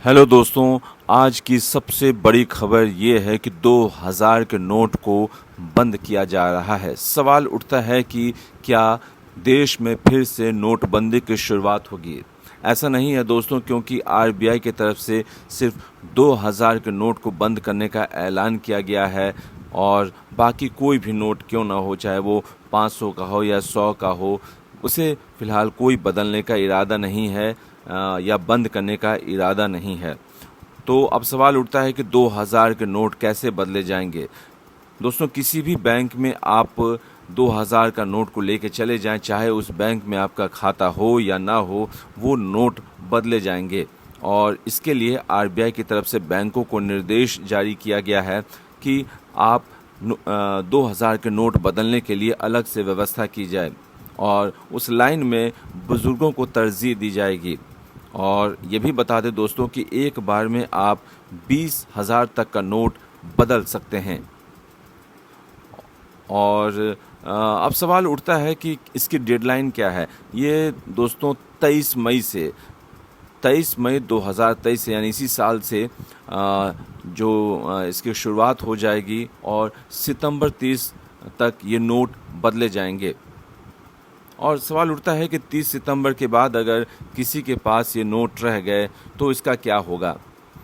Hello दोस्तों, आज की सबसे बड़ी खबर ये है कि 2000 के नोट को बंद किया जा रहा है। सवाल उठता है कि क्या देश में फिर से नोटबंदी की शुरुआत होगी। ऐसा नहीं है दोस्तों, क्योंकि आरबीआई की तरफ से सिर्फ 2000 के नोट को बंद करने का ऐलान किया गया है और बाकी कोई भी नोट क्यों ना हो, चाहे वो 500 का हो या 100 का हो, उसे फ़िलहाल कोई बदलने का इरादा नहीं है या बंद करने का इरादा नहीं है। तो अब सवाल उठता है कि 2000 के नोट कैसे बदले जाएंगे। दोस्तों, किसी भी बैंक में आप 2000 का नोट को लेके चले जाएं, चाहे उस बैंक में आपका खाता हो या ना हो, वो नोट बदले जाएंगे। और इसके लिए आरबीआई की तरफ से बैंकों को निर्देश जारी किया गया है कि आप 2000 के नोट बदलने के लिए अलग से व्यवस्था की जाए और उस लाइन में बुज़ुर्गों को तरजीह दी जाएगी। और ये भी बता दें दोस्तों कि एक बार में आप 20,000 तक का नोट बदल सकते हैं। और अब सवाल उठता है कि इसकी डेडलाइन क्या है। ये दोस्तों 23 मई 2023 से, यानी इसी साल से इसकी शुरुआत हो जाएगी और सितंबर 30 तक ये नोट बदले जाएंगे। और सवाल उठता है कि 30 सितंबर के बाद अगर किसी के पास ये नोट रह गए तो इसका क्या होगा।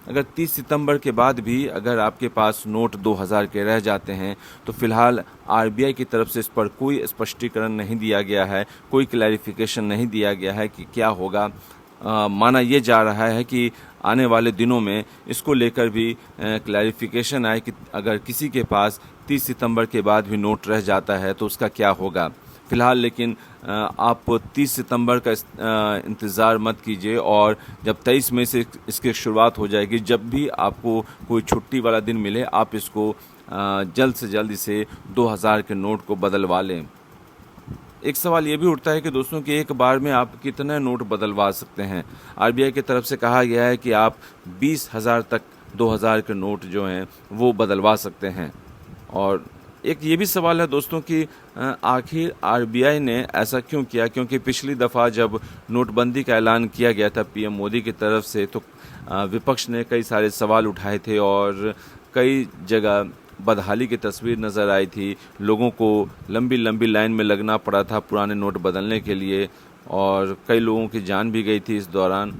अगर 30 सितंबर के बाद भी अगर आपके पास नोट 2000 के रह जाते हैं तो फ़िलहाल आरबीआई की तरफ से इस पर कोई स्पष्टीकरण नहीं दिया गया है, कोई क्लैरिफिकेशन नहीं दिया गया है कि क्या होगा। माना ये जा रहा है कि आने वाले दिनों में इसको लेकर भी क्लैरिफिकेशन आए कि अगर किसी के पास 30 सितंबर के बाद भी नोट रह जाता है तो उसका क्या होगा। फ़िलहाल लेकिन आप 30 सितंबर का इंतज़ार मत कीजिए, और जब 23 मई से इसकी शुरुआत हो जाएगी, जब भी आपको कोई छुट्टी वाला दिन मिले, आप इसको जल्द से जल्द इसे 2000 के नोट को बदलवा लें। एक सवाल ये भी उठता है कि दोस्तों कि एक बार में आप कितने नोट बदलवा सकते हैं। आरबीआई की तरफ से कहा गया है कि आप 20,000 तक 2000 के नोट जो हैं वो बदलवा सकते हैं। और एक ये भी सवाल है दोस्तों कि आखिर आरबीआई ने ऐसा क्यों किया, क्योंकि पिछली दफ़ा जब नोटबंदी का ऐलान किया गया था पीएम मोदी की तरफ से, तो विपक्ष ने कई सारे सवाल उठाए थे और कई जगह बदहाली की तस्वीर नज़र आई थी। लोगों को लंबी लंबी लाइन में लगना पड़ा था पुराने नोट बदलने के लिए, और कई लोगों की जान भी गई थी इस दौरान।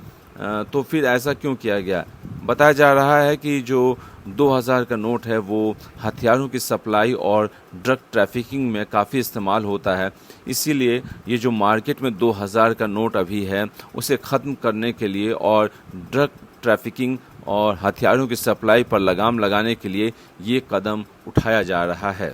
तो फिर ऐसा क्यों किया गया। बताया जा रहा है कि जो 2000 का नोट है वो हथियारों की सप्लाई और ड्रग ट्रैफिकिंग में काफ़ी इस्तेमाल होता है। इसीलिए ये जो मार्केट में 2000 का नोट अभी है उसे ख़त्म करने के लिए और ड्रग ट्रैफिकिंग और हथियारों की सप्लाई पर लगाम लगाने के लिए ये कदम उठाया जा रहा है।